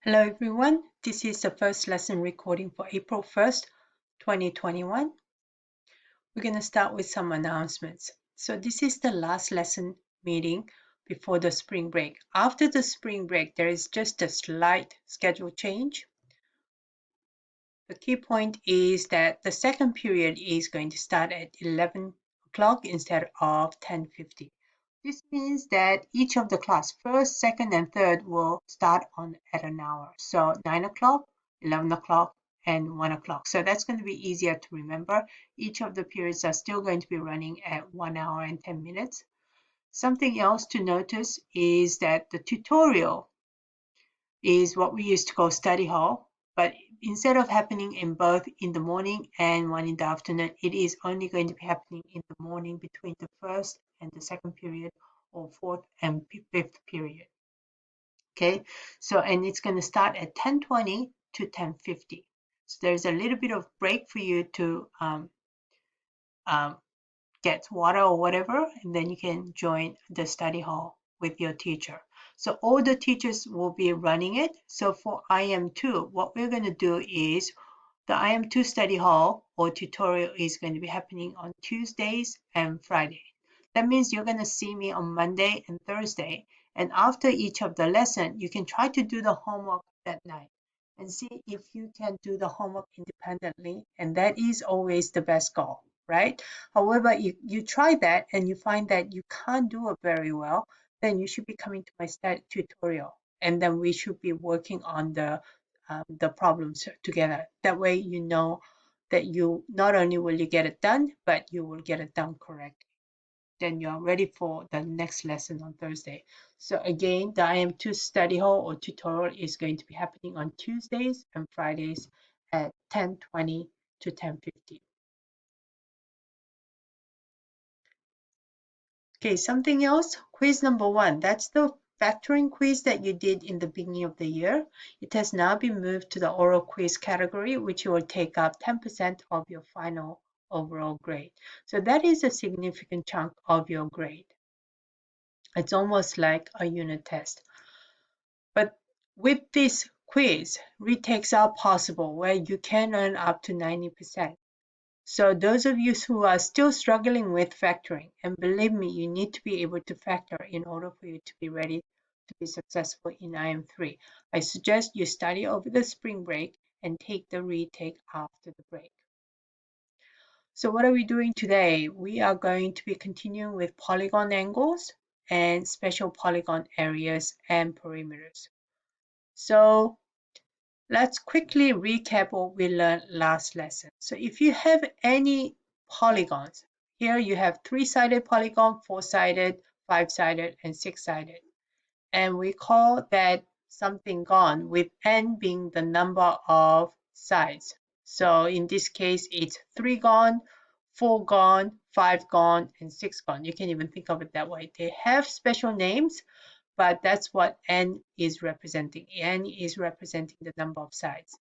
Hello everyone, this is the first lesson recording for April 1st, 2021. We're going to start with some announcements. So this is the last lesson meeting before the spring break. After the spring break, there is just a slight schedule change. The key point is that the second period is going to start at 11 o'clock instead of 10:50. This means that each of the class, first, second, and third will start at an hour. So 9 o'clock, 11 o'clock, and 1 o'clock. So that's going to be easier to remember. Each of the periods are still going to be running at 1 hour and 10 minutes. Something else to notice is that the tutorial is what we used to call study hall, but instead of happening in both in the morning and one in the afternoon, it is only going to be happening in the morning between the first and the second period or fourth and fifth period. Okay, so and it's going to start at 10:20 to 10:50. So there's a little bit of break for you to get water or whatever, and then you can join the study hall with your teacher. So all the teachers will be running it. So for IM2, what we're going to do is the IM2 study hall or tutorial is going to be happening on Tuesdays and Friday. That means you're going to see me on Monday and Thursday. And after each of the lesson, you can try to do the homework that night and see if you can do the homework independently. And that is always the best goal, right? However, if you try that and you find that you can't do it very well, then you should be coming to my tutorial. And then we should be working on the problems together. That way you know that you not only will you get it done, but you will get it done correctly. Then you are ready for the next lesson on Thursday. So again, the IM2 study hall or tutorial is going to be happening on Tuesdays and Fridays at 10:20 to 10:50. Okay, something else, quiz number 1. That's the factoring quiz that you did in the beginning of the year. It has now been moved to the oral quiz category, which will take up 10% of your final overall grade. So that is a significant chunk of your grade. It's almost like a unit test. But with this quiz, retakes are possible where you can earn up to 90%. So those of you who are still struggling with factoring, and believe me, you need to be able to factor in order for you to be ready to be successful in IM3. I suggest you study over the spring break and take the retake after the break. So what are we doing today? We are going to be continuing with polygon angles and special polygon areas and perimeters. So let's quickly recap what we learned last lesson. So if you have any polygons, here you have 3-sided polygon, 4-sided, 5-sided, and 6-sided. And we call that something gone, with n being the number of sides. So in this case, it's 3 gone, 4 gone, 5 gone, and 6 gone. You can even think of it that way. They have special names, but that's what n is representing. N is representing the number of sides.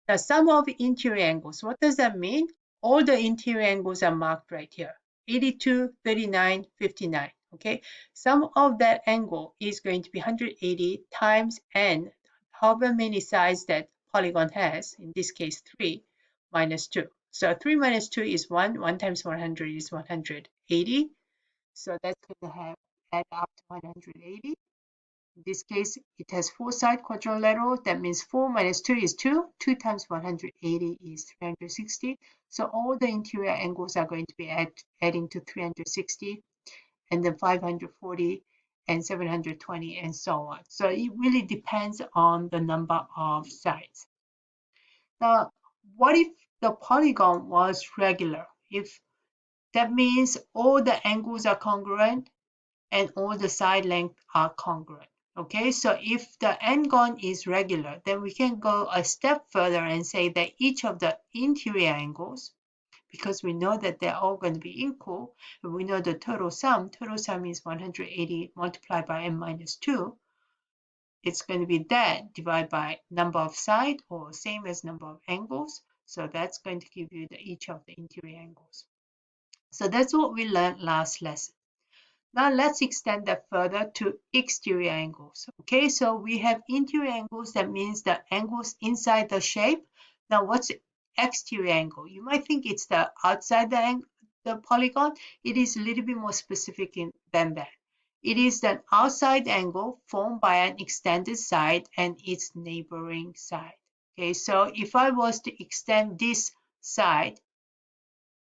The sum of interior angles, what does that mean? All the interior angles are marked right here. 82, 39, 59, okay? Sum of that angle is going to be 180 times n, however many sides that polygon has, in this case 3, minus 2. So 3 minus 2 is 1, 1 times 100 is 180. So that's going to add up to 180. In this case, it has 4-side quadrilateral. That means 4 minus 2 is 2. 2 times 180 is 360. So all the interior angles are going to be adding to 360, and then 540 and 720 and so on. So it really depends on the number of sides. Now, what if the polygon was regular? If that means all the angles are congruent and all the side lengths are congruent. Okay, so if the n-gon is regular, then we can go a step further and say that each of the interior angles, because we know that they're all going to be equal, and we know the total sum is 180 multiplied by n minus 2. It's going to be that divided by number of sides, or same as number of angles. So that's going to give you each of the interior angles. So that's what we learned last lesson. Now let's extend that further to exterior angles. Okay, so we have interior angles, that means the angles inside the shape. Now what's exterior angle? You might think it's the outside the polygon. It is a little bit more specific than that. It is an outside angle formed by an extended side and its neighboring side. Okay, so if I was to extend this side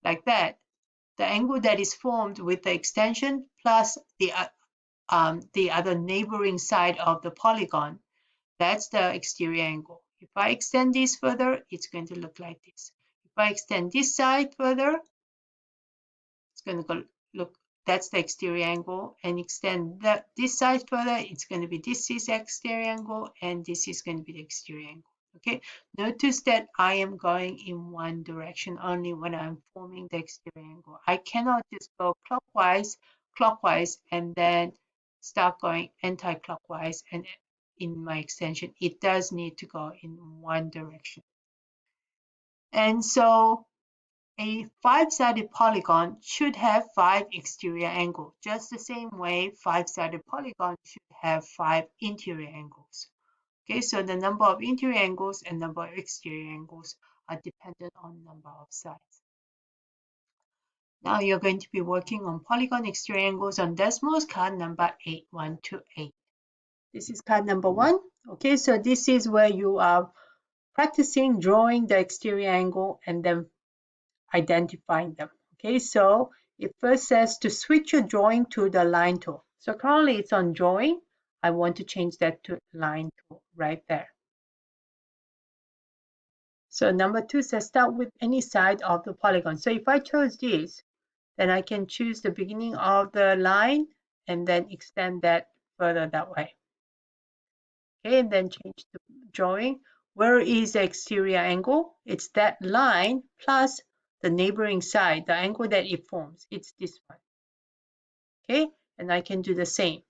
like that, the angle that is formed with the extension plus the other neighboring side of the polygon, that's the exterior angle. If I extend this further, it's going to look like this. If I extend this side further, it's going to go look, that's the exterior angle, and extend this side further, it's going to be, this is exterior angle, and this is going to be the exterior angle. Okay, notice that I am going in one direction only when I'm forming the exterior angle. I cannot just go clockwise, and then start going anti-clockwise and in my extension. It does need to go in one direction. And so a five-sided polygon should have 5 exterior angles, just the same way five-sided polygon should have 5 interior angles. Okay, so the number of interior angles and number of exterior angles are dependent on number of sides. Now you're going to be working on polygon exterior angles on Desmos card number 8128. This is card number 1. Okay, so this is where you are practicing drawing the exterior angle and then identifying them. Okay, so it first says to switch your drawing to the line tool. So currently it's on drawing. I want to change that to line tool right there. So number 2 says start with any side of the polygon. So if I chose this, then I can choose the beginning of the line and then extend that further that way. Okay, and then change the drawing. Where is the exterior angle? It's that line plus the neighboring side, the angle that it forms. It's this one. Okay, and I can do the same.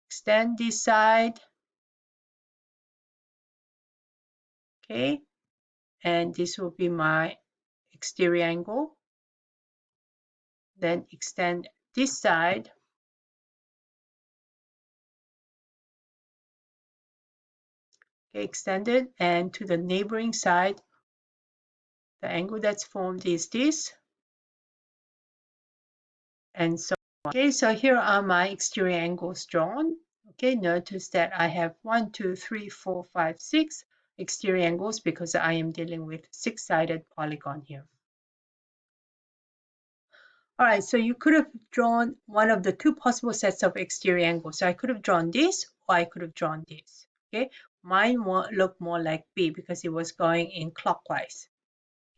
Extend this side. Okay, and this will be my exterior angle. Then extend this side. Okay, extend it, and to the neighboring side, the angle that's formed is this. And so, okay, so here are my exterior angles drawn. Okay, notice that I have 1, 2, 3, 4, 5, 6 exterior angles because I am dealing with 6-sided polygon here. All right, so you could have drawn one of the 2 possible sets of exterior angles. So I could have drawn this or I could have drawn this. Okay, mine looked more like B because it was going in clockwise.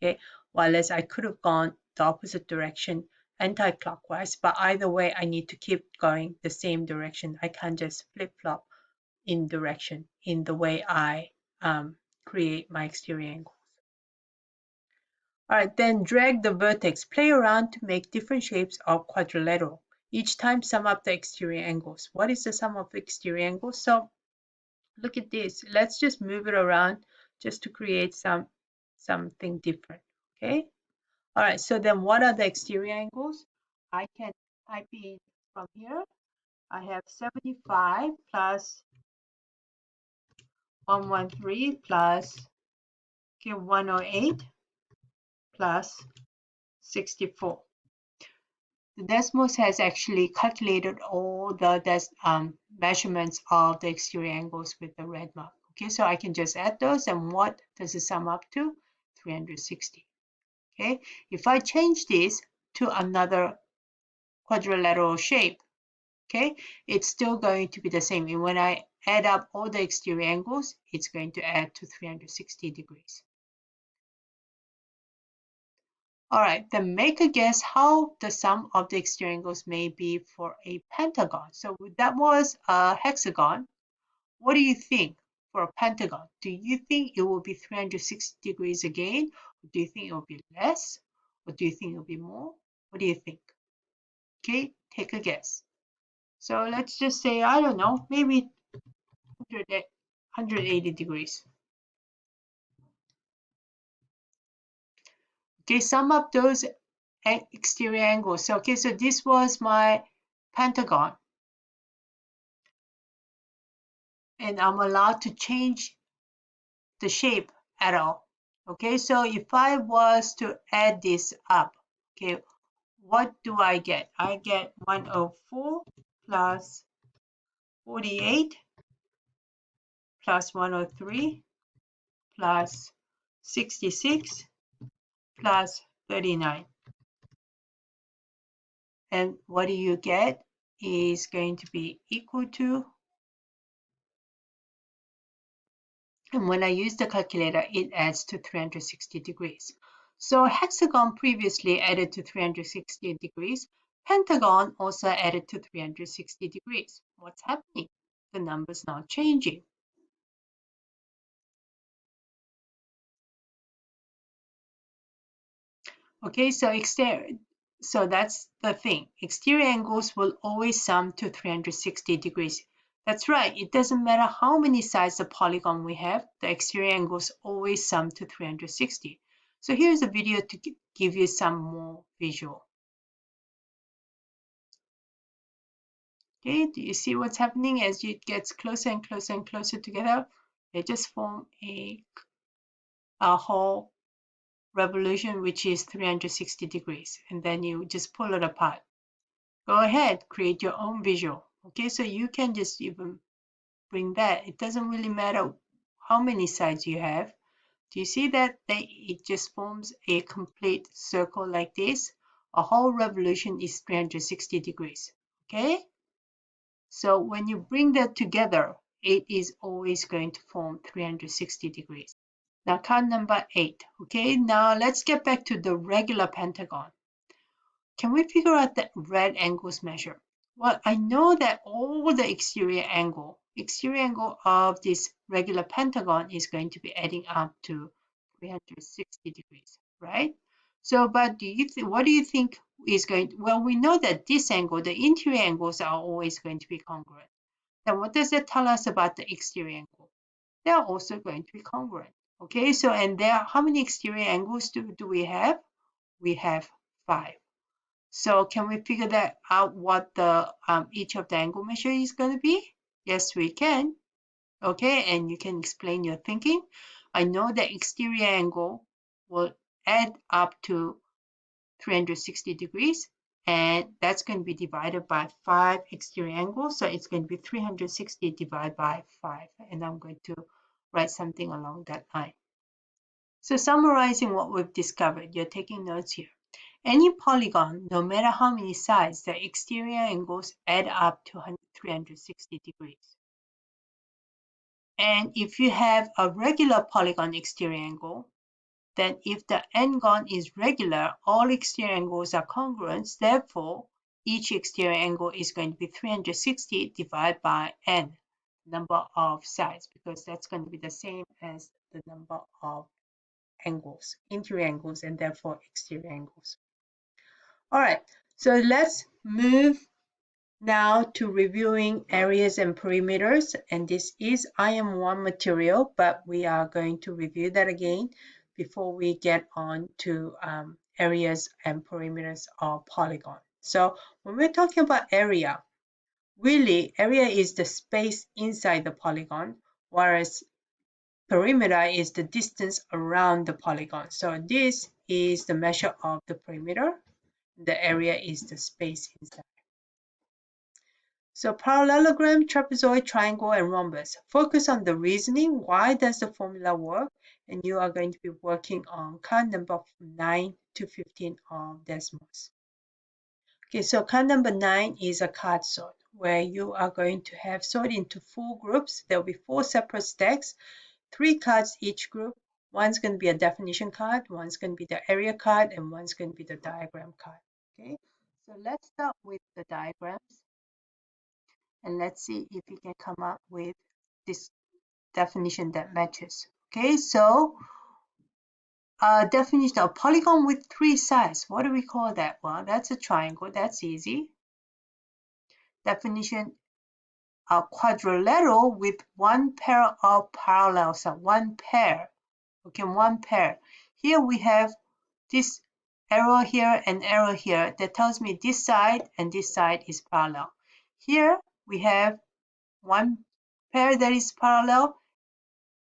Okay, while as I could have gone the opposite direction, anti-clockwise, but either way I need to keep going the same direction. I can't just flip-flop in direction in the way I create my exterior angles. All right, then drag the vertex. Play around to make different shapes of quadrilateral. Each time sum up the exterior angles. What is the sum of exterior angles? So look at this. Let's just move it around just to create something different. Okay. All right, so then what are the exterior angles? I can type in from here. I have 75 plus 113 plus 108 plus 64. The Desmos has actually calculated all the measurements of the exterior angles with the red mark. Okay, so I can just add those, and what does it sum up to? 360. Okay, if I change this to another quadrilateral shape, okay, it's still going to be the same. And when I add up all the exterior angles, it's going to add to 360 degrees. All right, then make a guess how the sum of the exterior angles may be for a pentagon. So that was a hexagon. What do you think for a pentagon? Do you think it will be 360 degrees again? Or do you think it will be less? Or do you think it will be more? What do you think? Okay, take a guess. So let's just say, I don't know, maybe 180 degrees. Okay, sum up those exterior angles. So, okay, so this was my pentagon, and I'm allowed to change the shape at all. Okay, so if I was to add this up, okay, what do I get? I get 104 plus 48 plus 103 plus 66 plus 39. And what do you get is going to be equal to, and when I use the calculator, it adds to 360 degrees. So hexagon previously added to 360 degrees. Pentagon also added to 360 degrees. What's happening? The number's not changing. Okay, so that's the thing. Exterior angles will always sum to 360 degrees. That's right, it doesn't matter how many sides of polygon we have, the exterior angles always sum to 360. So here's a video to give you some more visual. Okay, do you see what's happening as it gets closer and closer and closer together? They just form a whole revolution, which is 360 degrees, and then you just pull it apart. Go ahead, create your own visual. Okay, so you can just even bring that. It doesn't really matter how many sides you have. Do you see that it just forms a complete circle like this? A whole revolution is 360 degrees. Okay, so when you bring that together, it is always going to form 360 degrees. Now card number 8. Okay, now let's get back to the regular pentagon. Can we figure out the red angles measure? Well, I know that all the exterior angle of this regular pentagon is going to be adding up to 360 degrees, right? So, but what do you think is going, well, we know that this angle, the interior angles are always going to be congruent. Then what does that tell us about the exterior angle? They are also going to be congruent. Okay, so, and there, how many exterior angles do we have? We have 5. So can we figure that out what the each of the angle measure is going to be? Yes, we can. Okay, and you can explain your thinking. I know the exterior angle will add up to 360 degrees, and that's going to be divided by 5 exterior angles. So it's going to be 360 divided by 5, and I'm going to write something along that line. So summarizing what we've discovered, you're taking notes here. Any polygon, no matter how many sides, the exterior angles add up to 360 degrees. And if you have a regular polygon exterior angle, then if the n-gon is regular, all exterior angles are congruent. Therefore, each exterior angle is going to be 360 divided by n, number of sides, because that's going to be the same as the number of angles, interior angles, and therefore exterior angles. All right, so let's move now to reviewing areas and perimeters. And this is IM1 material, but we are going to review that again before we get on to areas and perimeters of polygon. So when we're talking about area, really area is the space inside the polygon, whereas perimeter is the distance around the polygon. So this is the measure of the perimeter. The area is the space inside. So parallelogram, trapezoid, triangle, and rhombus. Focus on the reasoning. Why does the formula work? And you are going to be working on card number 9 to 15 of Desmos. Okay, so card number 9 is a card sort where you are going to have sort into 4 groups. There will be 4 separate stacks, 3 cards each group. One's going to be a definition card, one's going to be the area card, and one's going to be the diagram card. Okay, so let's start with the diagrams, and let's see if we can come up with this definition that matches. Okay, so definition of polygon with 3 sides. What do we call that? Well, that's a triangle. That's easy. Definition of quadrilateral with 1 pair of parallels. So 1 pair. Okay, 1 pair. Here we have this arrow here and arrow here. That tells me this side and this side is parallel. Here we have one pair that is parallel